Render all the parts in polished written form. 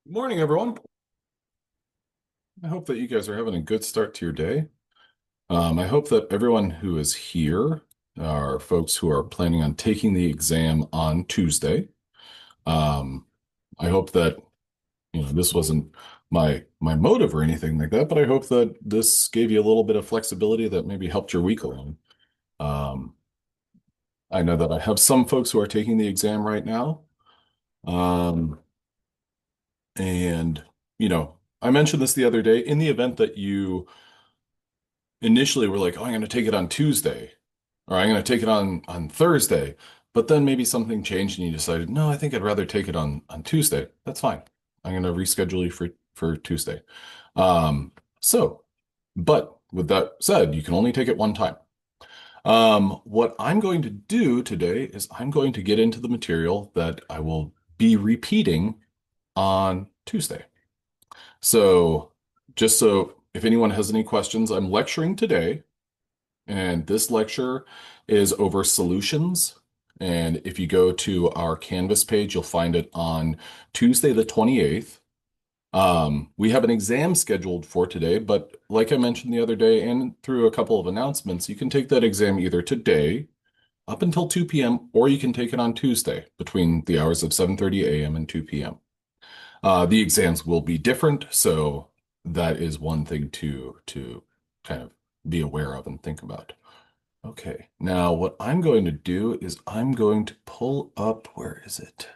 Good morning, everyone. I hope that you guys are having a good start to your day. I hope that everyone who is here are folks who are planning on taking the exam on Tuesday. Um, I hope that this wasn't my motive or anything like that, but I hope that this gave you a little bit of flexibility that maybe helped your week along. Um, I know that I have some folks who are taking the exam right now, um, and I mentioned this the other day. In the event that you initially we're like, oh, I'm going to take it on Tuesday, or I'm going to take it on Thursday, but then maybe something changed and you decided, no, I think I'd rather take it on Tuesday. That's fine. I'm going to reschedule you for Tuesday. Um, so, but with that said, you can only take it one time. What I'm going to do today is I'm going to get into the material that I will be repeating on Tuesday. So, just so if anyone has any questions, I'm lecturing today. And this lecture is over solutions. And if you go to our Canvas page, you'll find it on Tuesday, the 28th. We have an exam scheduled for today, but like I mentioned the other day and through a couple of announcements, you can take that exam either today up until 2 p.m. or you can take it on Tuesday between the hours of 7:30 a.m. and 2 p.m. The exams will be different, so that is one thing to kind of be aware of and think about. Okay, now what I'm going to do is I'm going to pull up, where is it?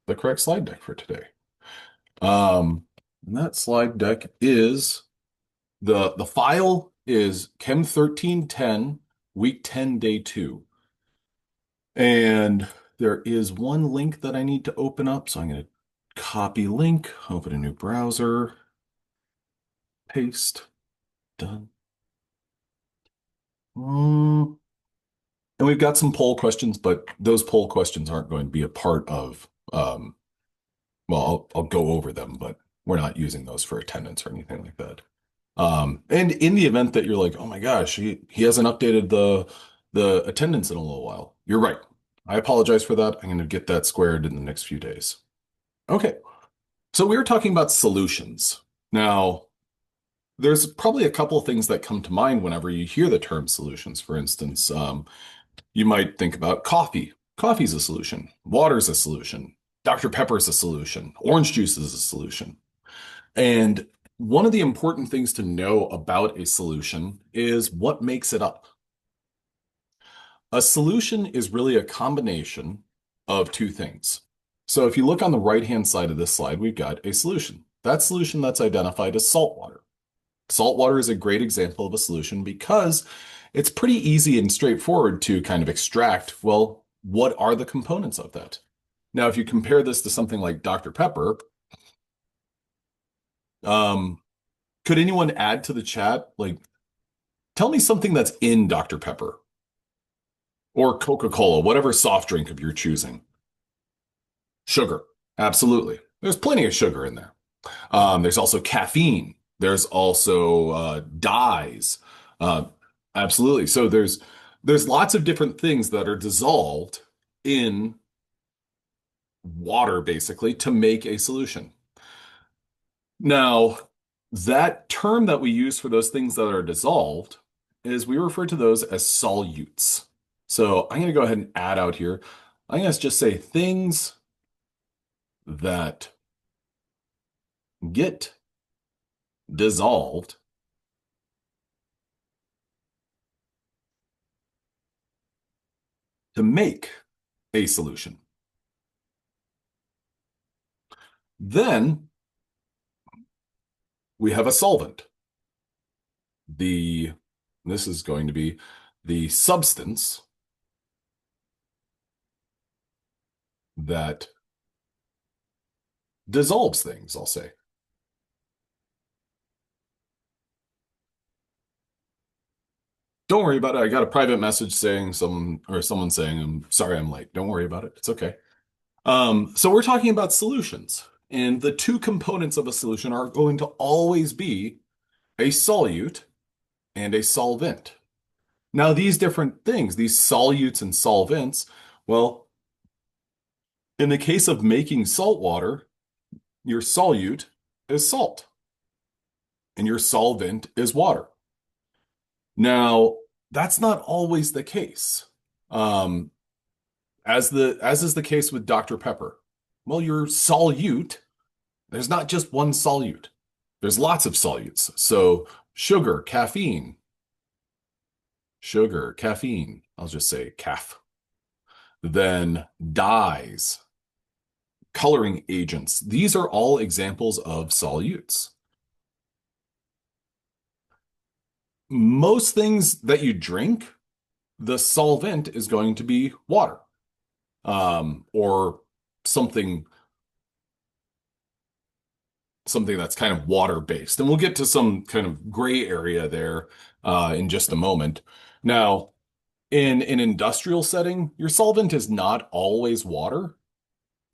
The correct slide deck for today. And that slide deck is the file is Chem 1310, week 10, day 2. And there is one link that I need to open up, so I'm going to copy link, open a new browser, paste, done. Mm, And we've got some poll questions, but those poll questions aren't going to be a part of well, I'll go over them, but we're not using those for attendance or anything like that. And in the event that you're like, oh my gosh, he hasn't updated the attendance in a little while. You're right. I apologize for that. I'm going to get that squared in the next few days. Okay. So we were talking about solutions. Now, there's probably a couple of things that come to mind whenever you hear the term solutions. For instance, you might think about coffee. Coffee's a solution. Water's a solution. Dr. Pepper's a solution. Orange juice is a solution. And one of the important things to know about a solution is what makes it up. A solution is really a combination of two things. So if you look on the right-hand side of this slide, we've got a solution. That solution that's identified as salt water. Salt water is a great example of a solution because it's pretty easy and straightforward to kind of extract, well, what are the components of that? Now, if you compare this to something like Dr. Pepper, um, could anyone add to the chat? Like, tell me something that's in Dr. Pepper or Coca-Cola, whatever soft drink of your choosing. Sugar. Absolutely. There's plenty of sugar in there. There's also caffeine. There's also dyes. Uh, absolutely. So there's lots of different things that are dissolved in water, basically, to make a solution. Now, that term that we use for those things that are dissolved is we refer to those as solutes. So I'm going to go ahead and add out here. I'm going to just say things that get dissolved to make a solution. Then we have a solvent. This is going to be the substance that dissolves things, I'll say. Don't worry about it. I got a private message saying someone saying, I'm sorry I'm late. Don't worry about it. It's okay. So we're talking about solutions, and the two components of a solution are going to always be a solute and a solvent. Now, these different things, these solutes and solvents, well, in the case of making salt water, Your solute is salt, and your solvent is water. Now, that's not always the case. Um, as is the case with Dr. Pepper. Well, your solute, there's not just one solute. There's lots of solutes. So sugar, caffeine, sugar, caffeine. I'll just say caf. Then dyes, coloring agents. These are all examples of solutes. Most things that you drink, the solvent is going to be water, or something something that's kind of water based. And we'll get to some kind of gray area there in just a moment. Now, in an industrial setting, your solvent is not always water.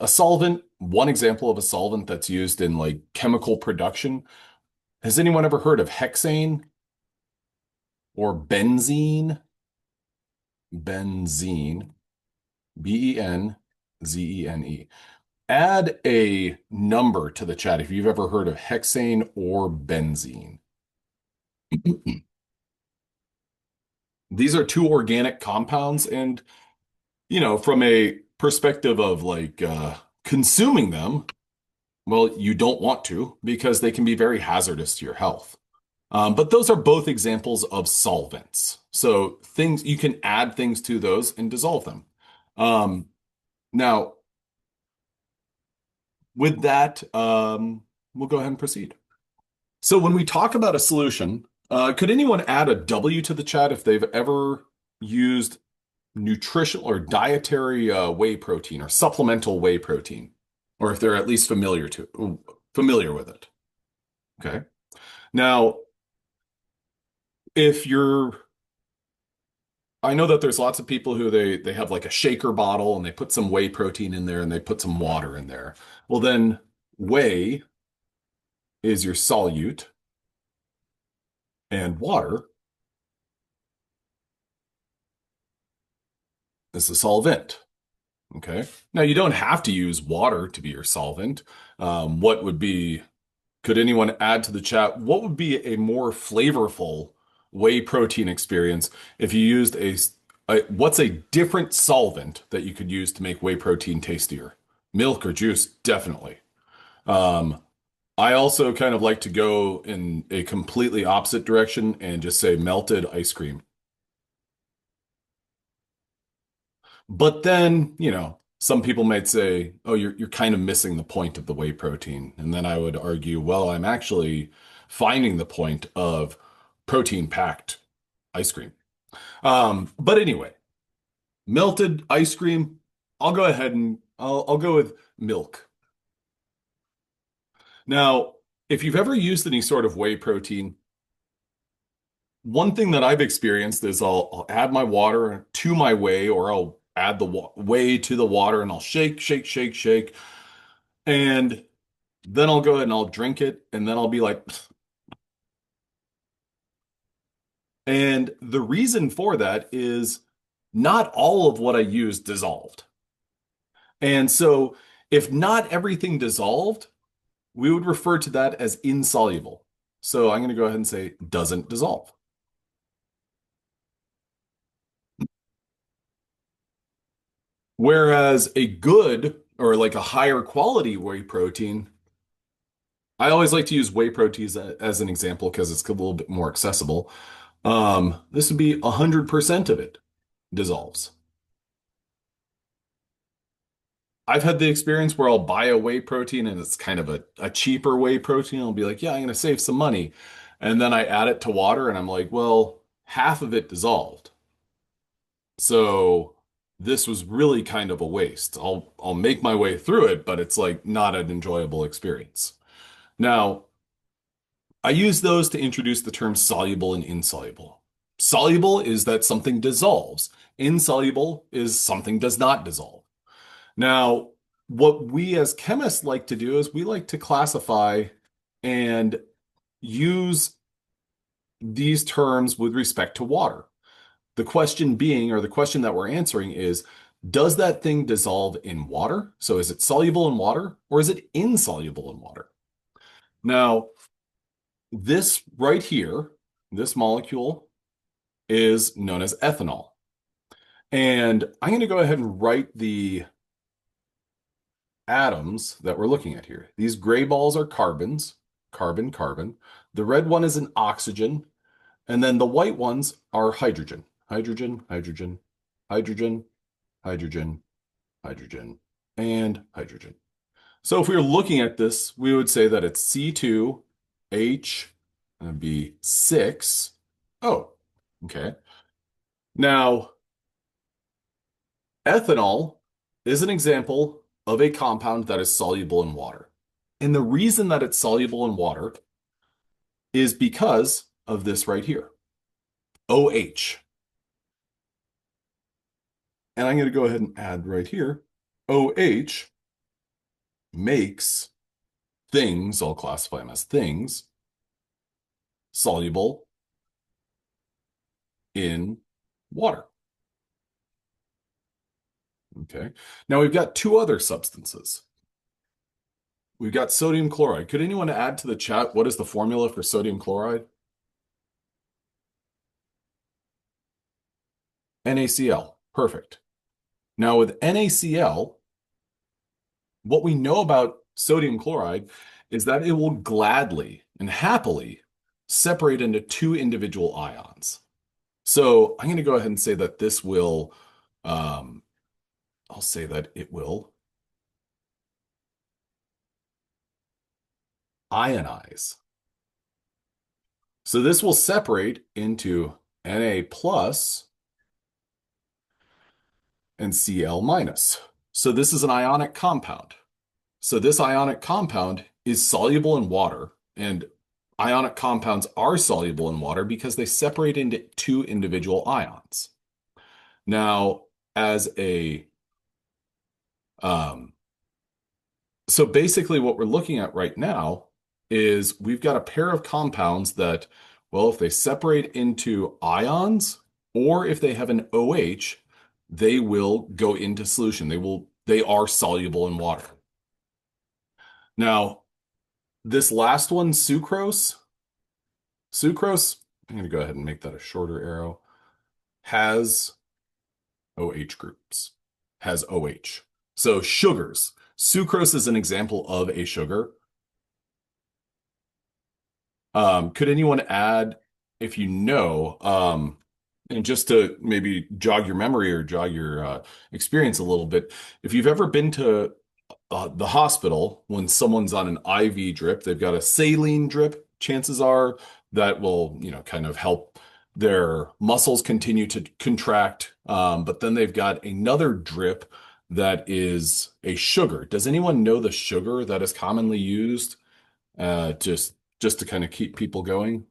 A solvent, one example of a solvent that's used in like chemical production. Has anyone ever heard of hexane or benzene? Benzene, Benzene. Add a number to the chat if you've ever heard of hexane or benzene. These are two organic compounds, and from a perspective of like consuming them, well, you don't want to because they can be very hazardous to your health. But those are both examples of solvents. So things you can add things to those and dissolve them. Um, Now, with that, we'll go ahead and proceed. So when we talk about a solution, could anyone add a W to the chat if they've ever used nutritional or dietary whey protein or supplemental whey protein, or if they're at least familiar with it? Okay. Now, if you're, I know that there's lots of people who they have like a shaker bottle and they put some whey protein in there and they put some water in there. Well, then whey is your solute and water is the solvent. Okay. Now you don't have to use water to be your solvent. What would be, could anyone add to the chat? What would be a more flavorful whey protein experience if you used what's a different solvent that you could use to make whey protein tastier? Milk or juice, definitely. Um, I also kind of like to go in a completely opposite direction and just say melted ice cream. But then, some people might say, "Oh, you're kind of missing the point of the whey protein." And then I would argue, "Well, I'm actually finding the point of protein-packed ice cream." But anyway, melted ice cream, I'll go ahead and I'll go with milk. Now, if you've ever used any sort of whey protein, one thing that I've experienced is I'll add my water to my whey, or I'll add the whey to the water, and I'll shake, shake, shake, shake, and then I'll go ahead and I'll drink it, and then I'll be like, "Pfft." And the reason for that is not all of what I use dissolved. And so if not everything dissolved, we would refer to that as insoluble. So I'm going to go ahead and say doesn't dissolve. Whereas a good or like a higher quality whey protein, I always like to use whey protein as an example because it's a little bit more accessible. This would be 100% of it dissolves. I've had the experience where I'll buy a whey protein and it's kind of a cheaper whey protein. I'll be like, yeah, I'm going to save some money. And then I add it to water and I'm like, well, half of it dissolved. So this was really kind of a waste. I'll make my way through it, but it's like not an enjoyable experience. Now, I use those to introduce the terms soluble and insoluble. Soluble is that something dissolves. Insoluble is something does not dissolve. Now, what we as chemists like to do is we like to classify and use these terms with respect to water. The question being, or the question that we're answering is, Does that thing dissolve in water? So is it soluble in water or is it insoluble in water? Now, this right here, this molecule is known as ethanol. And I'm going to go ahead and write the atoms that we're looking at here. These gray balls are carbons, carbon, carbon. The red one is an oxygen. And then the white ones are hydrogen, hydrogen, hydrogen, hydrogen, hydrogen, hydrogen, and hydrogen. So if we were looking at this, we would say that it's C2H, and it'd be 6. Oh, okay. Now, ethanol is an example of a compound that is soluble in water. And the reason that it's soluble in water is because of this right here, OH. And I'm going to go ahead and add right here, OH makes things, I'll classify them as things, soluble in water. Okay. Now we've got two other substances. We've got sodium chloride. Could anyone add to the chat what is the formula for sodium chloride? NaCl. Perfect. Now with NaCl, what we know about sodium chloride is that it will gladly and happily separate into two individual ions. So I'm going to go ahead and say that this will, I'll say that it will ionize. So this will separate into Na plus and Cl minus. So this is an ionic compound. So this ionic compound is soluble in water, and ionic compounds are soluble in water because they separate into two individual ions. Now, as a so basically what we're looking at right now is we've got a pair of compounds that, well, if they separate into ions or if they have an OH, they will go into solution. They are soluble in water. Now, this last one, sucrose, I'm going to go ahead and make that a shorter arrow, has OH groups, has OH. So sugars. Sucrose is an example of a sugar. Could anyone add, if you know, and just to maybe jog your memory or jog your experience a little bit, if you've ever been to the hospital when someone's on an IV drip, they've got a saline drip, chances are that will, kind of help their muscles continue to contract. But then they've got another drip that is a sugar. Does anyone know the sugar that is commonly used just to kind of keep people going?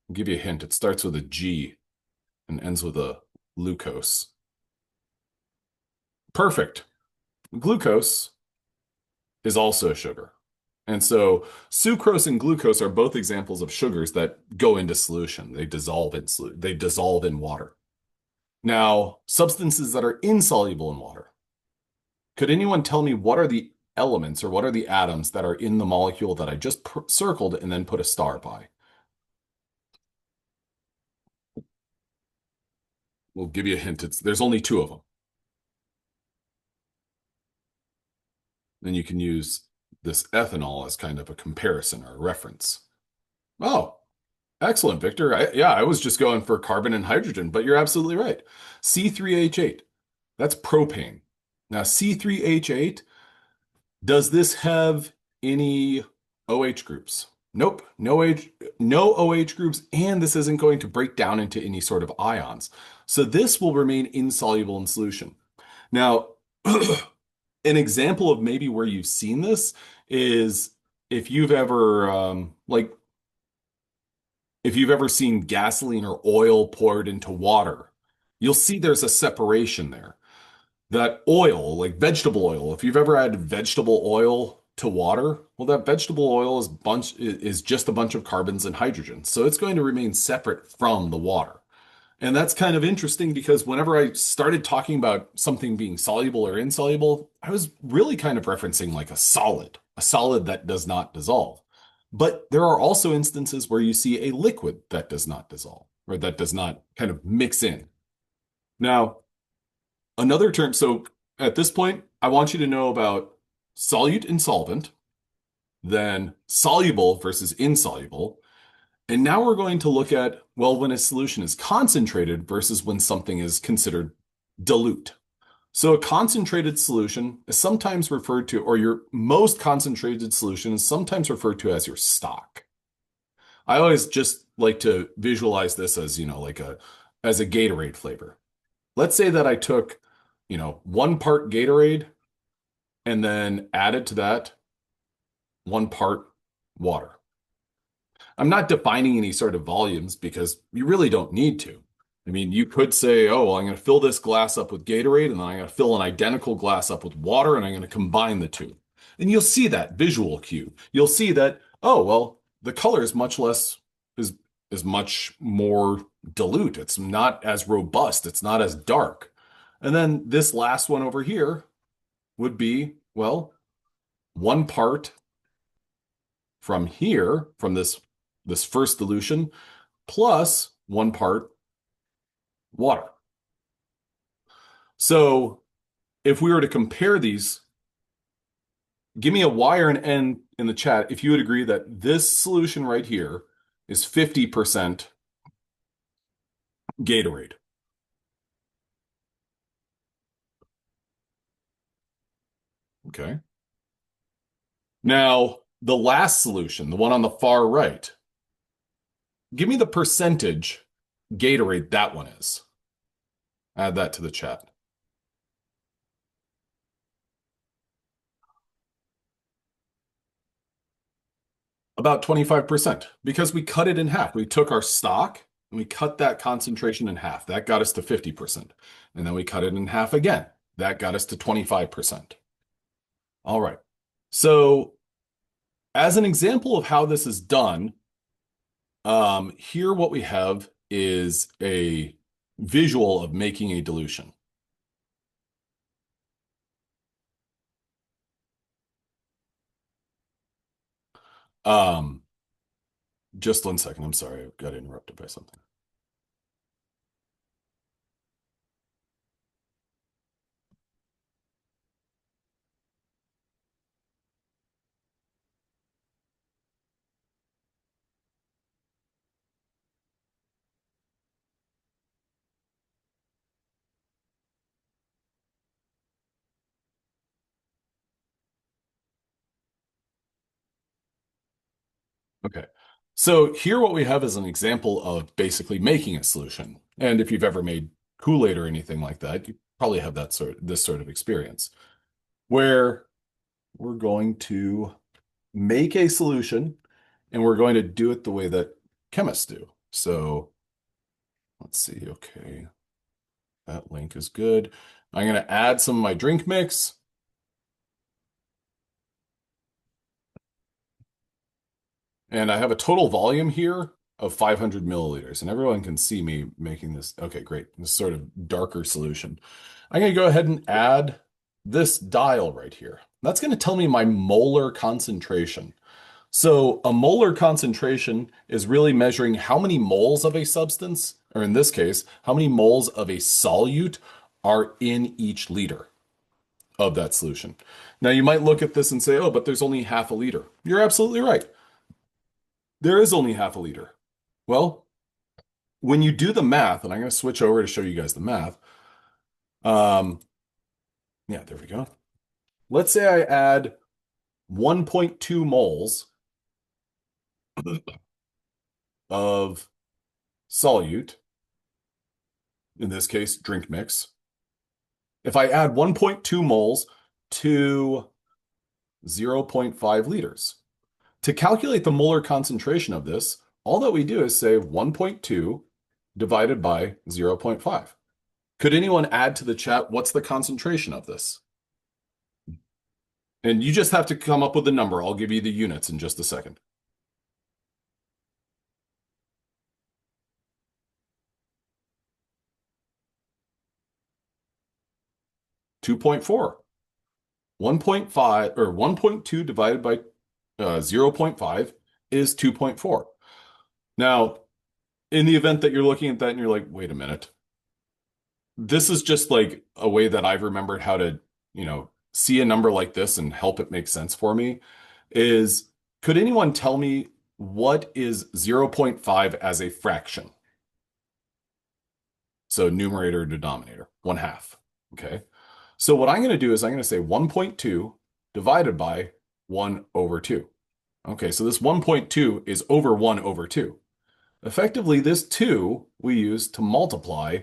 I'll give you a hint. It starts with a G and ends with a glucose. Perfect. Glucose is also a sugar. And so sucrose and glucose are both examples of sugars that go into solution. They dissolve in water. Now, substances that are insoluble in water. Could anyone tell me what are the elements or what are the atoms that are in the molecule that I just circled and then put a star by? We'll give you a hint. There's only two of them. Then you can use this ethanol as kind of a comparison or a reference. Oh, excellent, Victor. I was just going for carbon and hydrogen, but you're absolutely right. C3H8, that's propane. Now, C3H8, does this have any OH groups? Nope, no OH groups, and this isn't going to break down into any sort of ions. So this will remain insoluble in solution. Now, an example of maybe where you've seen this is if you've ever if you've ever seen gasoline or oil poured into water, you'll see there's a separation there. That oil, like vegetable oil, if you've ever added vegetable oil to water, well, that vegetable oil is just a bunch of carbons and hydrogen. So it's going to remain separate from the water. And that's kind of interesting because whenever I started talking about something being soluble or insoluble, I was really kind of referencing like a solid that does not dissolve. But there are also instances where you see a liquid that does not dissolve or that does not kind of mix in. Now, another term, so at this point, I want you to know about solute and solvent, then soluble versus insoluble. And now we're going to look at, well, when a solution is concentrated versus when something is considered dilute. So a concentrated solution is sometimes referred to, or your most concentrated solution is sometimes referred to as your stock. I always just like to visualize this as, as a Gatorade flavor. Let's say that I took, 1 part Gatorade and then added to that 1 part water. I'm not defining any sort of volumes because you really don't need to. I mean, you could say, oh, well, I'm going to fill this glass up with Gatorade and then I'm going to fill an identical glass up with water and I'm going to combine the two. And you'll see that visual cue. You'll see that, oh, well, the color is much less, is much more dilute. It's not as robust. It's not as dark. And then this last one over here would be, well, 1 part from here, from this first dilution, plus 1 part water. So if we were to compare these, give me a Y or an N in the chat if you would agree that this solution right here is 50% Gatorade. Okay. Now, the last solution, the one on the far right, give me the percentage Gatorade that one is. Add that to the chat. About 25%, because we cut it in half. We took our stock and we cut that concentration in half. That got us to 50%. And then we cut it in half again. That got us to 25%. All right. So as an example of how this is done, here what we have is a visual of making a dilution. Um, just 1 second. I'm sorry. I got interrupted by something. Okay. So here what we have is an example of basically making a solution. And if you've ever made Kool-Aid or anything like that, you probably have this sort of experience where we're going to make a solution and we're going to do it the way that chemists do. So let's see. Okay. That link is good. I'm going to add some of my drink mix. And I have a total volume here of 500 milliliters. And everyone can see me making this. Okay, great. This sort of darker solution. I'm going to go ahead and add this dial right here. That's going to tell me my molar concentration. So a molar concentration is really measuring how many moles of a substance, or in this case, how many moles of a solute are in each liter of that solution. Now you might look at this and say, oh, but there's only half a liter. You're absolutely right. There is only half a liter. Well, when you do the math, and I'm going to switch over to show you guys the math. Yeah, there we go. Let's say I add 1.2 moles of solute, in this case, drink mix. If I add 1.2 moles to 0.5 liters, to calculate the molar concentration of this, all that we do is say 1.2 divided by 0.5. Could anyone add to the chat what's the concentration of this? And you just have to come up with a number. I'll give you the units in just a second. 2.4. 1.5 or 1.2 divided by 0.5 is 2.4. Now, in the event that you're looking at that and you're like, wait a minute, this is just like a way that I've remembered how to, see a number like this and help it make sense for me is could anyone tell me what is 0.5 as a fraction? So numerator, denominator, 1/2. Okay. So what I'm going to do is I'm going to say 1.2 divided by 1 over 2. Okay, so this 1.2 is over 1 over 2. Effectively, this 2 we use to multiply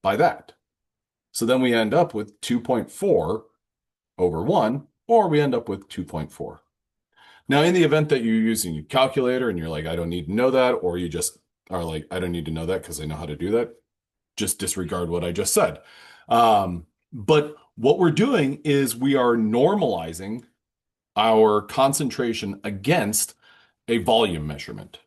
by that. So then we end up with 2.4 over 1, or we end up with 2.4. Now, in the event that you're using your calculator and you're like, I don't need to know that, or you just are like, I don't need to know that because I know how to do that, just disregard what I just said. But what we're doing is we are normalizing our concentration against a volume measurement.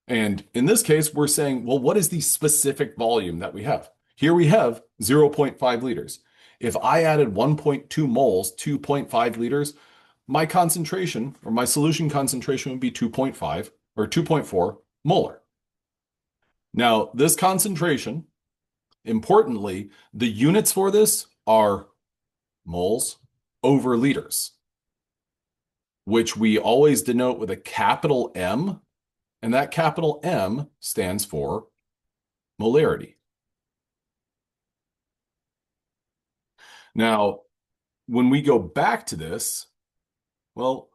And in this case, we're saying, well, what is the specific volume that we have? Here we have 0.5 liters. If I added 1.2 moles to 0.5 liters, my concentration or my solution concentration would be 2.5 or 2.4 molar. Now, this concentration, importantly, the units for this are moles over liters, which we always denote with a capital M, and that capital M stands for molarity. Now, when we go back to this, well,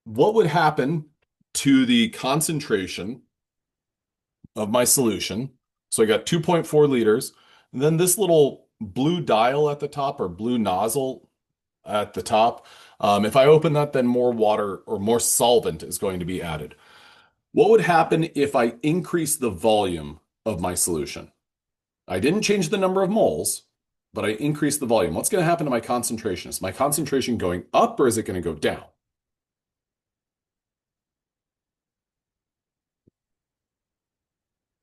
what would happen to the concentration of my solution? So I got 2.4 liters, and then this little blue dial at the top or blue nozzle at the top, if I open that, then more water or more solvent is going to be added. What would happen if I increase the volume of my solution? I didn't change the number of moles, but I increased the volume. What's going to happen to my concentration? Is my concentration going up or is it going to go down?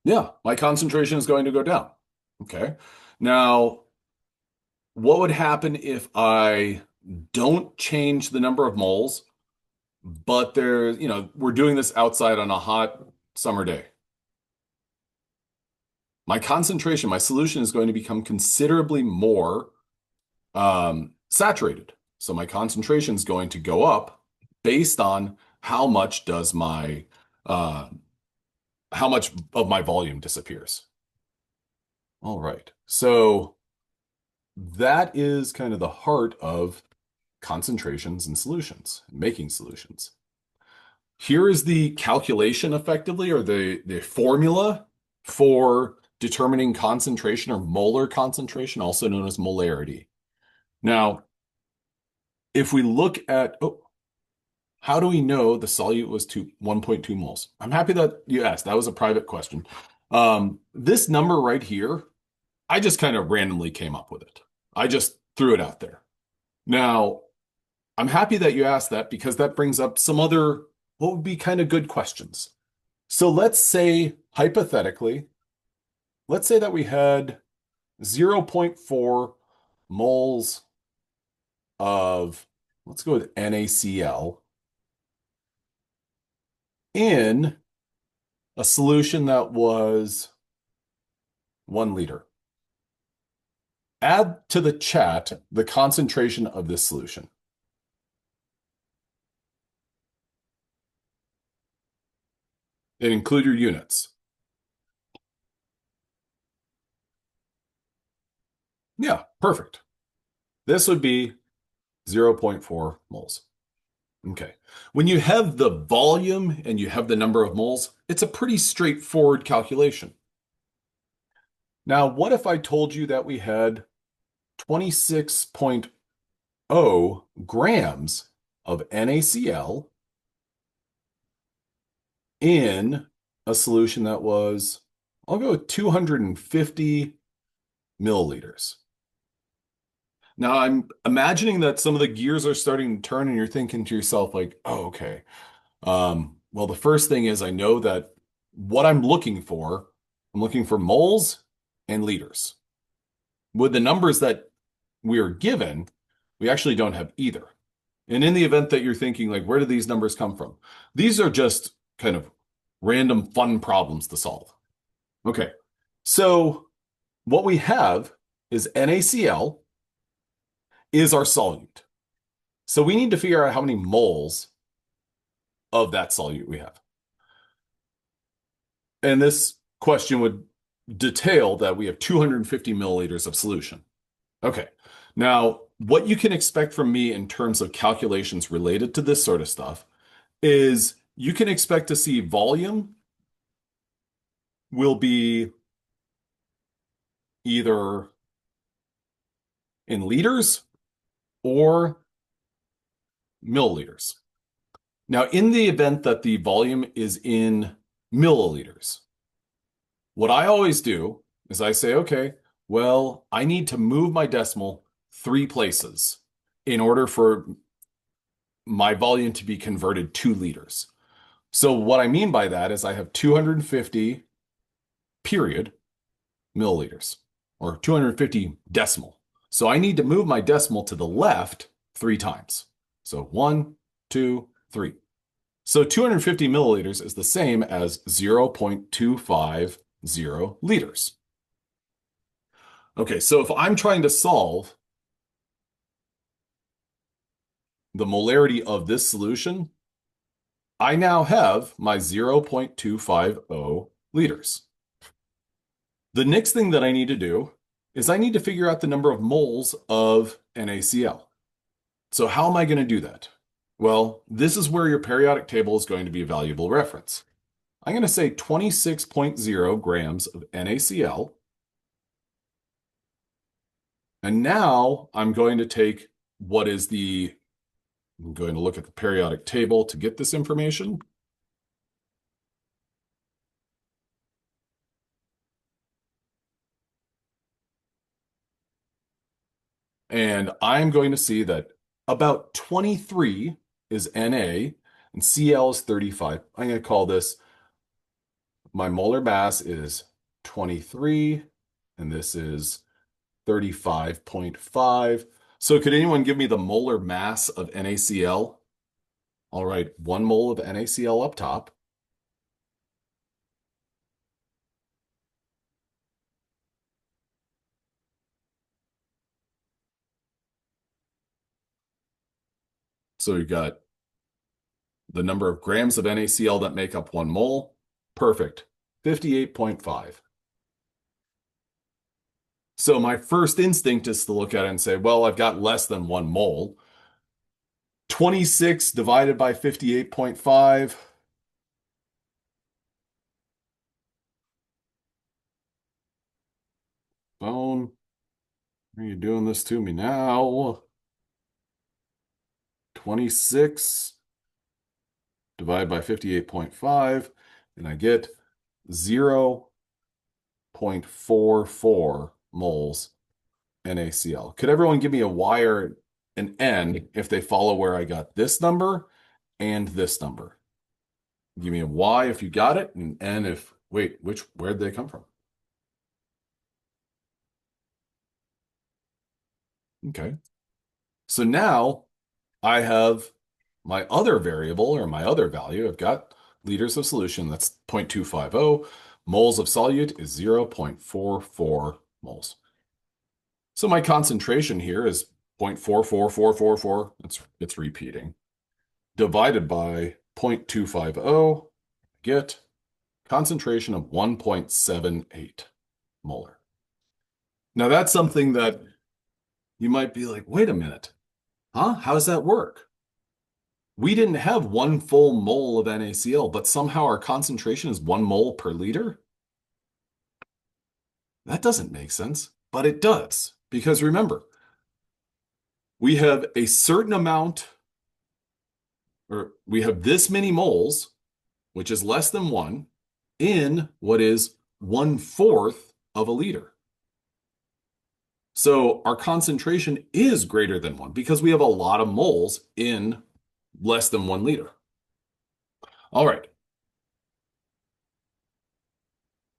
Yeah, my concentration is going to go down. Okay. Now, what would happen if I don't change the number of moles, but we're doing this outside on a hot summer day? My concentration, my solution is going to become considerably more saturated. So my concentration is going to go up based on how much uh, how much of my volume disappears. All right. So that is kind of the heart of concentrations and solutions, making solutions. Here is the calculation effectively, or the formula for determining concentration or molar concentration, also known as molarity. Now, if we look at, how do we know the solute was 1.2 moles? I'm happy that you asked. That was a private question. This number right here, I just kind of randomly came up with it. I just threw it out there. Now, I'm happy that you asked that because that brings up some other, what would be kind of good questions. So let's say, hypothetically, let's say that we had 0.4 moles of, let's go with NaCl in a solution that was 1 liter. Add to the chat the concentration of this solution. And include your units. Yeah, perfect. This would be 0.4 moles. Okay. When you have the volume and you have the number of moles, it's a pretty straightforward calculation. Now, what if I told you that we had 26.0 grams of NaCl in a solution that was, I'll go with 250 milliliters. Now I'm imagining that some of the gears are starting to turn and you're thinking to yourself like, oh, okay. Well, the first thing is I know that what I'm looking for moles and liters. With the numbers that we are given, we actually don't have either. And in the event that you're thinking, like, where do these numbers come from? These are just kind of random fun problems to solve. Okay, so what we have is NaCl is our solute. So we need to figure out how many moles of that solute we have. And this question would detail that we have 250 milliliters of solution. Okay. Now, what you can expect from me in terms of calculations related to this sort of stuff is you can expect to see volume will be either in liters or milliliters. Now, in the event that the volume is in milliliters, what I always do is I say, okay, well, I need to move my decimal 3 places in order for my volume to be converted to liters. So what I mean by that is I have 250 period milliliters or 250 decimal. So I need to move my decimal to the left 3 times. So 1, 2, 3. So 250 milliliters is the same as 0.250 liters. Okay, so if I'm trying to solve the molarity of this solution, I now have my 0.250 liters. The next thing that I need to do is I need to figure out the number of moles of NaCl. So how am I going to do that? Well, this is where your periodic table is going to be a valuable reference. I'm going to say 26.0 grams of NaCl. And now I'm going to take what is I'm going to look at the periodic table to get this information. And I'm going to see that about 23 is Na and Cl is 35. I'm going to call this, my molar mass is 23 and this is 35.5. So could anyone give me the molar mass of NaCl? All right, 1 mole of NaCl up top. So you've got the number of grams of NaCl that make up 1 mole. Perfect. 58.5. So my first instinct is to look at it and say, well, I've got less than 1 mole. 26 divided by 58.5. Phone, are you doing this to me now? 26 divided by 58.5, and I get 0.44 moles NaCl. Could everyone give me a Y or an N if they follow where I got this number and this number? Give me a Y if you got it, and N if, wait, where'd they come from? Okay. So now I have my other variable or my other value. I've got liters of solution, that's 0.250. Moles of solute is 0.44 moles. So my concentration here is 0.44444. It's repeating. Divided by 0.250, get concentration of 1.78 molar. Now that's something that you might be like, wait a minute, huh? How does that work? We didn't have 1 full mole of NaCl, but somehow our concentration is 1 mole per liter? That doesn't make sense, but it does. Because remember, we have a certain amount, or we have this many moles, which is less than 1, in what is 1/4 of a liter. So our concentration is greater than 1 because we have a lot of moles in less than 1 liter. All right.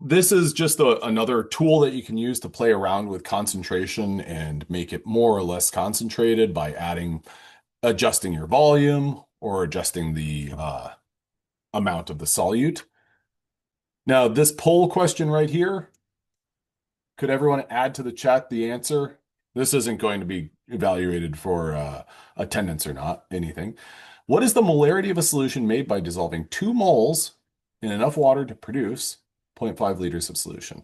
This is just another tool that you can use to play around with concentration and make it more or less concentrated by adjusting your volume or adjusting the amount of the solute. Now, this poll question right here, could everyone add to the chat the answer? This isn't going to be evaluated for attendance or not, anything. What is the molarity of a solution made by dissolving 2 moles in enough water to produce 0.5 liters of solution?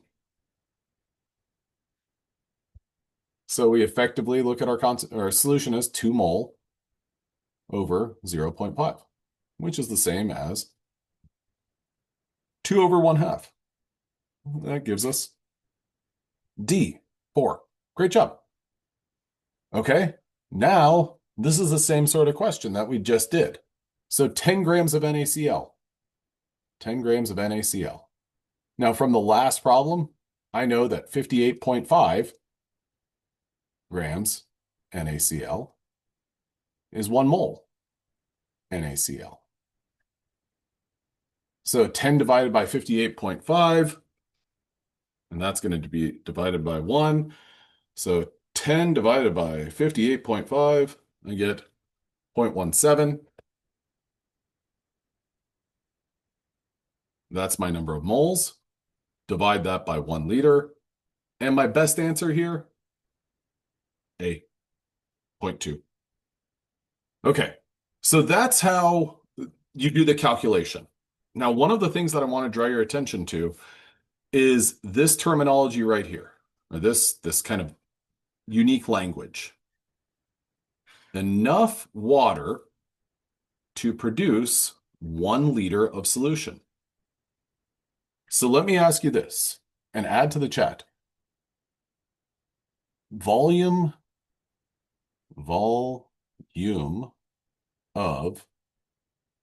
So we effectively look at our solution as 2 mole over 0.5, which is the same as 2 over 1/2. That gives us D, 4. Great job. Okay, now this is the same sort of question that we just did. So 10 grams of NaCl. 10 grams of NaCl. Now from the last problem, I know that 58.5 grams NaCl is 1 mole NaCl. So 10 divided by 58.5, and that's going to be divided by 1. So 10 divided by 58.5, I get 0.17. That's my number of moles. Divide that by 1 liter. And my best answer here, A, 0.2. Okay, so that's how you do the calculation. Now, one of the things that I want to draw your attention to is this terminology right here, or this kind of unique language. Enough water to produce 1 liter of solution. So let me ask you this, and add to the chat. Volume of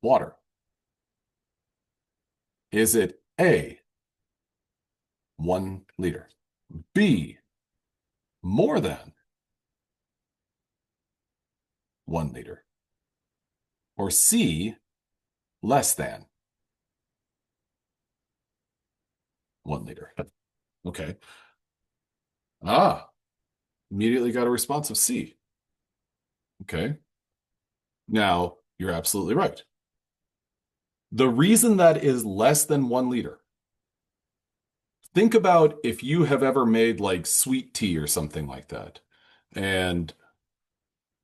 water. Is it A, 1 liter, B, more than 1 liter, or C, less than 1 liter? Okay. Immediately got a response of C. Okay. Now, you're absolutely right. The reason that is less than 1 liter, think about if you have ever made like sweet tea or something like that. And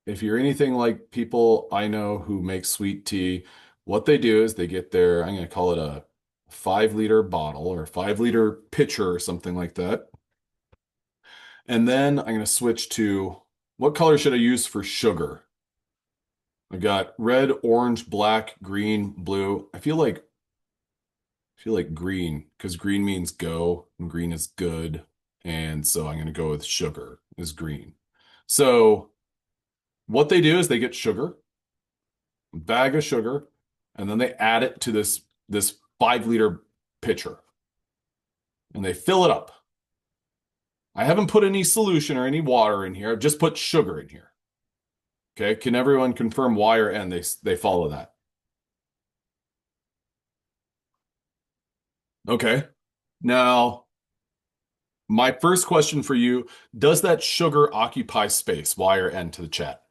if you're anything like people I know who make sweet tea, what they do is they get their, I'm going to call it a 5-liter bottle or 5-liter pitcher or something like that. And then I'm going to switch to, what color should I use for sugar? I got red, orange, black, green, blue. I feel like green, because green means go and green is good. And so I'm going to go with sugar is green. So what they do is they get sugar, a bag of sugar, and then they add it to this 5-liter pitcher. And they fill it up. I haven't put any solution or any water in here. I've just put sugar in here. Okay, can everyone confirm Y or N? They follow that. Okay. Now, my first question for you, does that sugar occupy space? Y or N to the chat?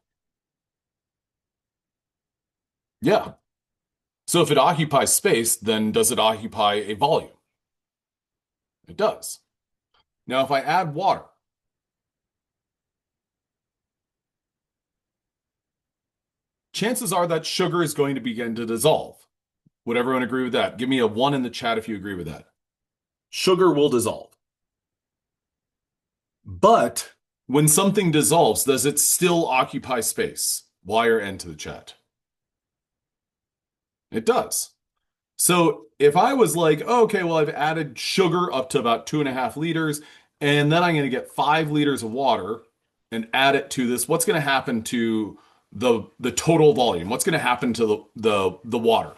Yeah. So if it occupies space, then does it occupy a volume? It does. Now, if I add water, chances are that sugar is going to begin to dissolve. Would everyone agree with that? Give me a 1 in the chat if you agree with that. Sugar will dissolve. But when something dissolves, does it still occupy space? Y or N to the chat? It does. So if I was like, oh, okay, well, I've added sugar up to about 2.5 liters, and then I'm going to get 5 liters of water and add it to this, what's going to happen to the total volume? What's going to happen to the water?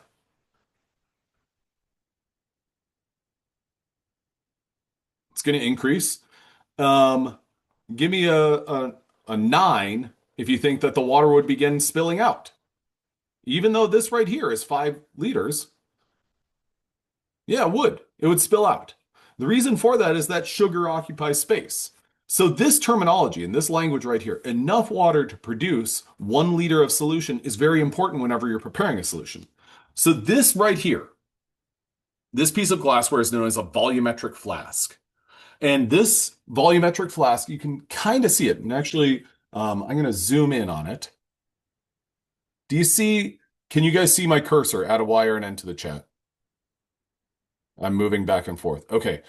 It's going to increase. Um, Give me a 9 if you think that the water would begin spilling out. Even though this right here is 5 liters, yeah, it would. It would spill out. The reason for that is that sugar occupies space. So this terminology in this language right here, enough water to produce 1 liter of solution is very important whenever you're preparing a solution. So this right here, this piece of glassware is known as a volumetric flask. And this volumetric flask, you can kind of see it. And actually, I'm going to zoom in on it. Do you see, can you guys see my cursor? Add a Y or an N to the chat. I'm moving back and forth. Okay.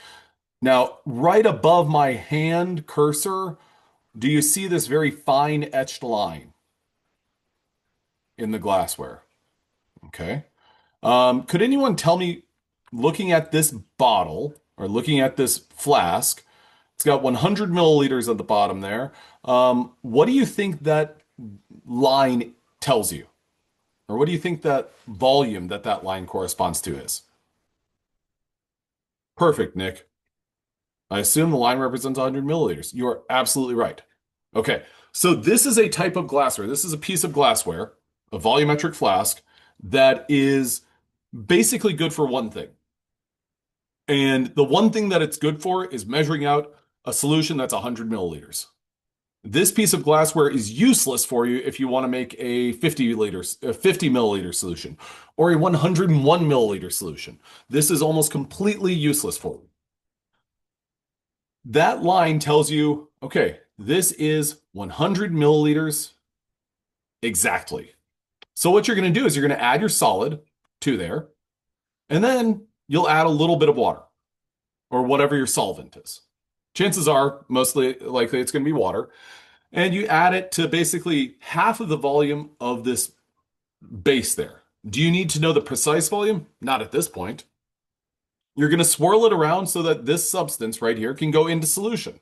Now, right above my hand cursor, do you see this very fine etched line in the glassware? Okay. Could anyone tell me, looking at this bottle or looking at this flask, it's got 100 milliliters at the bottom there. What do you think that line tells you? Or what do you think that volume that that line corresponds to is? Perfect, Nick. I assume the line represents 100 milliliters. You are absolutely right. Okay, so this is a type of glassware. This is a piece of glassware, a volumetric flask, that is basically good for one thing. And the one thing that it's good for is measuring out a solution that's 100 milliliters. This piece of glassware is useless for you if you want to make a 50 milliliter solution or a 101 milliliter solution. This is almost completely useless for you. That line tells you, okay, this is 100 milliliters exactly. So what you're going to do is you're going to add your solid to there, and then you'll add a little bit of water or whatever your solvent is. Chances are, mostly likely, it's going to be water. And you add it to basically half of the volume of this base there. Do you need to know the precise volume? Not at this point. You're going to swirl it around so that this substance right here can go into solution.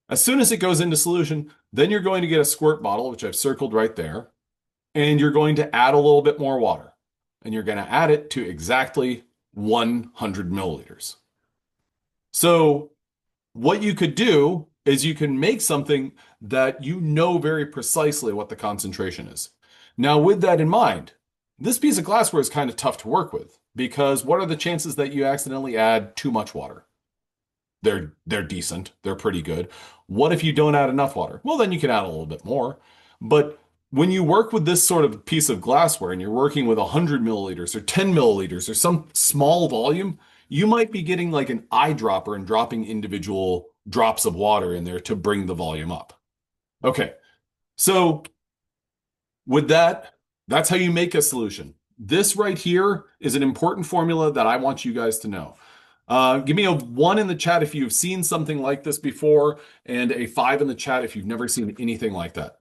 As soon as it goes into solution, then you're going to get a squirt bottle, which I've circled right there, and you're going to add a little bit more water. And you're going to add it to exactly 100 milliliters. So what you could do is you can make something that you know very precisely what the concentration is. Now, with that in mind, this piece of glassware is kind of tough to work with because what are the chances that you accidentally add too much water? They're decent. They're pretty good. What if you don't add enough water? Well, then you can add a little bit more. But when you work with this sort of piece of glassware and you're working with 100 milliliters or 10 milliliters or some small volume, you might be getting like an eyedropper and dropping individual drops of water in there to bring the volume up. Okay, so with that, that's how you make a solution. This right here is an important formula that I want you guys to know. Give me a 1 in the chat if you've seen something like this before, and a 5 in the chat if you've never seen anything like that.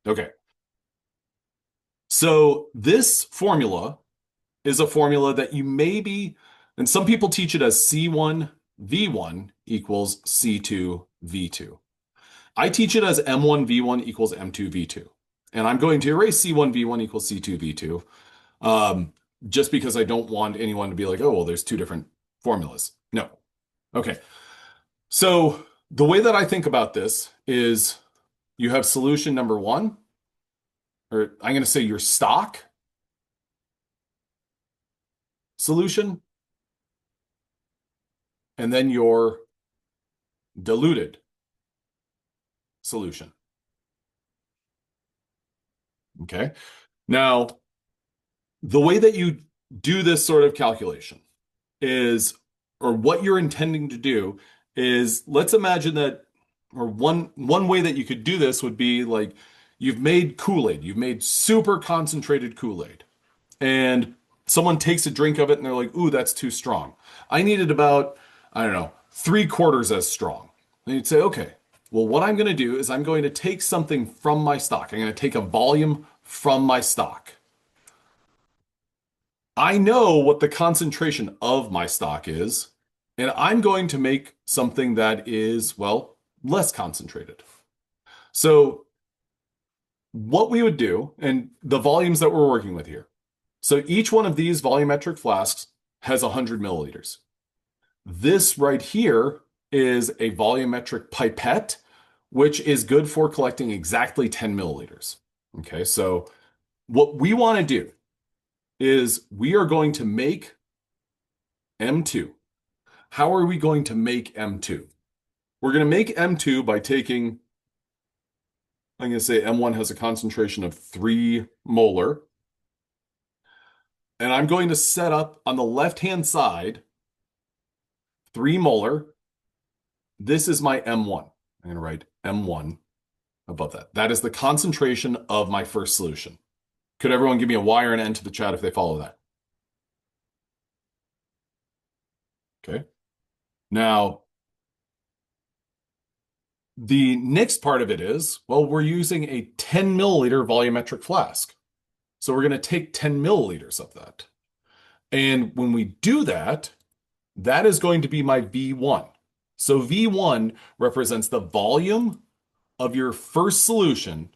Okay. So this formula is a formula that you maybe, and some people teach it as C1V1 equals C2V2. I teach it as M1V1 equals M2V2. And I'm going to erase C1V1 equals C2V2 just because I don't want anyone to be like, oh, well, there's two different formulas. No. Okay. So the way that I think about this is you have solution number 1, or I'm going to say your stock solution, and then your diluted solution. Okay. Now, the way that you do this sort of calculation is, or what you're intending to do is, let's imagine that, or one way that you could do this would be like you've made Kool-Aid, you've made super concentrated Kool-Aid, and someone takes a drink of it and they're like, ooh, that's too strong. I needed about, I don't know, 3/4 as strong. And you'd say, okay, well, what I'm going to do is I'm going to take something from my stock. I'm going to take a volume from my stock. I know what the concentration of my stock is, and I'm going to make something that is, well, less concentrated. So what we would do, and the volumes that we're working with here. So each one of these volumetric flasks has 100 milliliters. This right here is a volumetric pipette, which is good for collecting exactly 10 milliliters. Okay, so what we want to do is we are going to make M2. How are we going to make M2? We're going to make M2 by taking, I'm going to say M1 has a concentration of 3 molar. And I'm going to set up on the left-hand side 3 molar. This is my M1. I'm going to write M1 above that. That is the concentration of my first solution. Could everyone give me a Y or an N to the chat if they follow that? Okay. Now, the next part of it is, well, we're using a 10 milliliter volumetric flask. So we're going to take 10 milliliters of that. And when we do that, that is going to be my V1. So V1 represents the volume of your first solution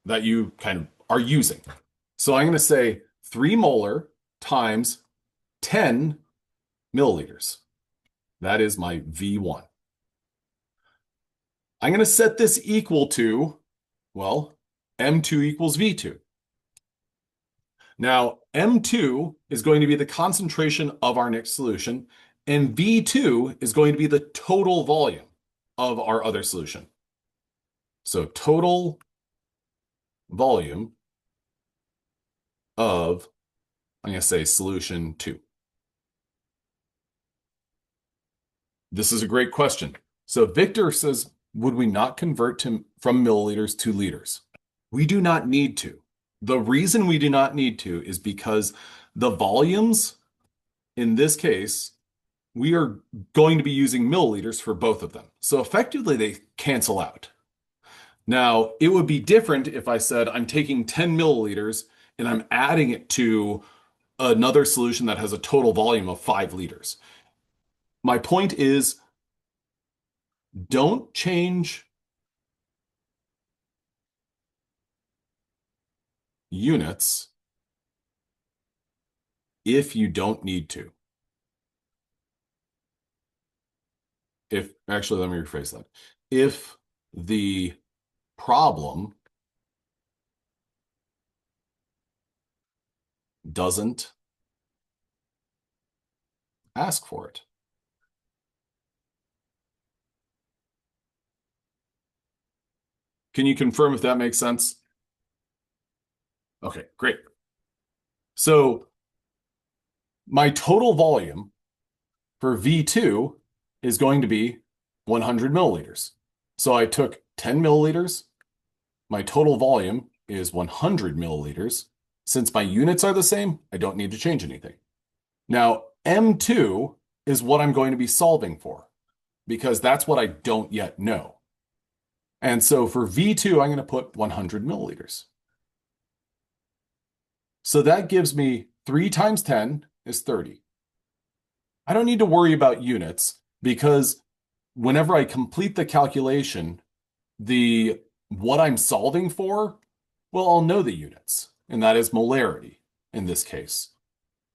that you kind of are using. So I'm going to say 3 molar times 10 milliliters. That is my V1. I'm going to set this equal to, well, M2 equals V2. Now, M2 is going to be the concentration of our next solution, and V2 is going to be the total volume of our other solution. So total volume of, I'm going to say solution 2. This is a great question. So Victor says, would we not convert from milliliters to liters? We do not need to. The reason we do not need to is because the volumes, in this case, we are going to be using milliliters for both of them. So effectively, they cancel out. Now, it would be different if I said I'm taking 10 milliliters and I'm adding it to another solution that has a total volume of 5 liters. My point is, don't change units if you don't need to. Actually, let me rephrase that. If the problem doesn't ask for it. Can you confirm if that makes sense? Okay, great. So my total volume for V2 is going to be 100 milliliters. So I took 10 milliliters. My total volume is 100 milliliters. Since my units are the same, I don't need to change anything. Now, M2 is what I'm going to be solving for because that's what I don't yet know. And so for V2, I'm going to put 100 milliliters. So that gives me 3 times 10 is 30. I don't need to worry about units because whenever I complete the calculation, what I'm solving for, well, I'll know the units, and that is molarity in this case.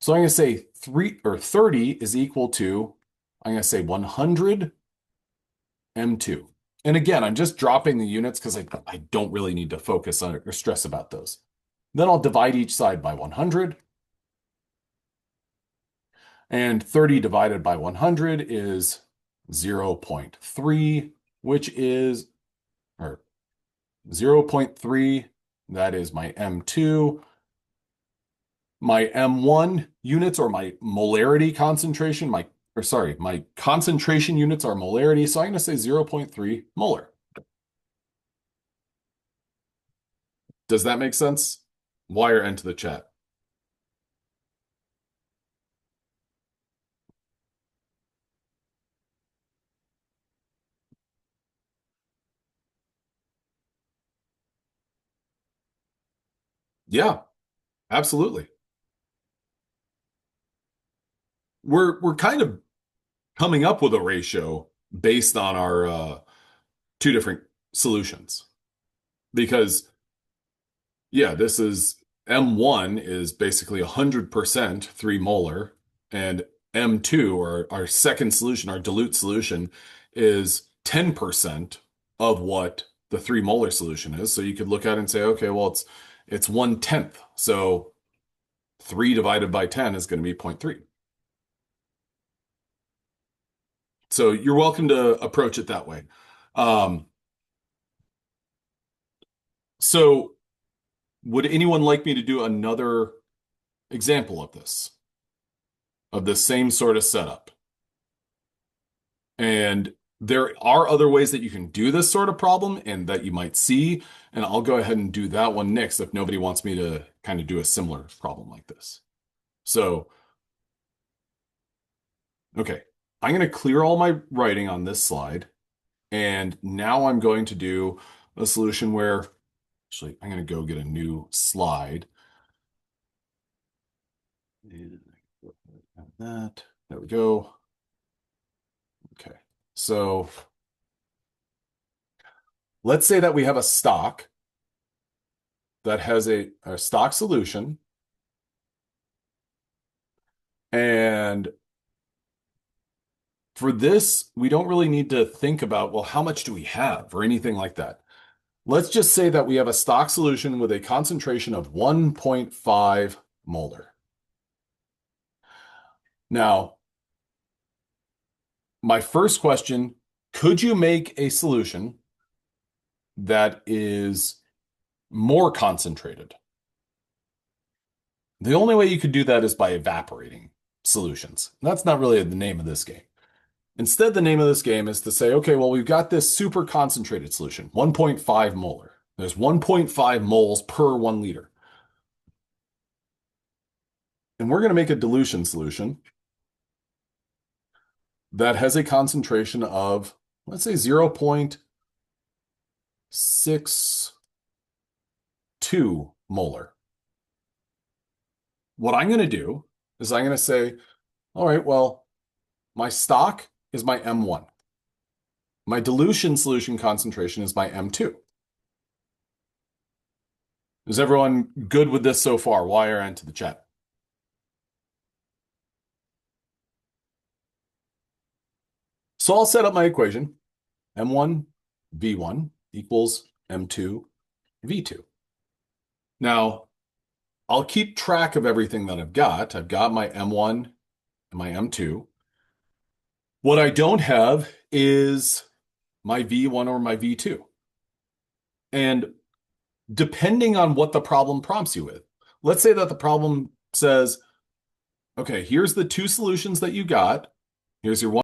So I'm going to say 30 is equal to, I'm going to say 100 M2. And again, I'm just dropping the units because I don't really need to focus on or stress about those. Then I'll divide each side by 100. And 30 divided by 100 is 0.3, which is, or 0.3, that is my M2. My M1 units or my molarity concentration, my concentration units are molarity, so I'm going to say 0.3 molar. Does that make sense? Y or N to the chat? Yeah, absolutely. We're kind of coming up with a ratio based on our 2 different solutions because yeah, this is M1 is basically 100% 3 molar, and M2, or our second solution, our dilute solution, is 10% of what the 3 molar solution is. So you could look at it and say, okay, well, it's 1/10. So 3 divided by 10 is going to be 0.3. So you're welcome to approach it that way. Um, so would anyone like me to do another example of this same sort of setup? And there are other ways that you can do this sort of problem and that you might see. And I'll go ahead and do that one next if nobody wants me to kind of do a similar problem like this. So, okay, I'm going to clear all my writing on this slide. And now I'm going to do a solution where, actually, I'm going to go get a new slide. And that, there we go. Okay, so let's say that we have a stock that has a stock solution. And for this, we don't really need to think about, well, how much do we have or anything like that. Let's just say that we have a stock solution with a concentration of 1.5 molar. Now, my first question, could you make a solution that is more concentrated? The only way you could do that is by evaporating solutions. That's not really the name of this game. Instead, the name of this game is to say, okay, well, we've got this super concentrated solution, 1.5 molar. There's 1.5 moles per 1 liter. And we're going to make a dilution solution that has a concentration of, let's say, 0.62 molar. What I'm going to do is I'm going to say, all right, well, my stock is my M1. My dilution solution concentration is my M2. Is everyone good with this so far? Y or N to the chat? So I'll set up my equation. M1 V1 equals M2 V2. Now, I'll keep track of everything that I've got. I've got my M1 and my M2. What I don't have is my V1 or my V2. And depending on what the problem prompts you with, let's say that the problem says, okay, here's the two solutions that you got. Here's your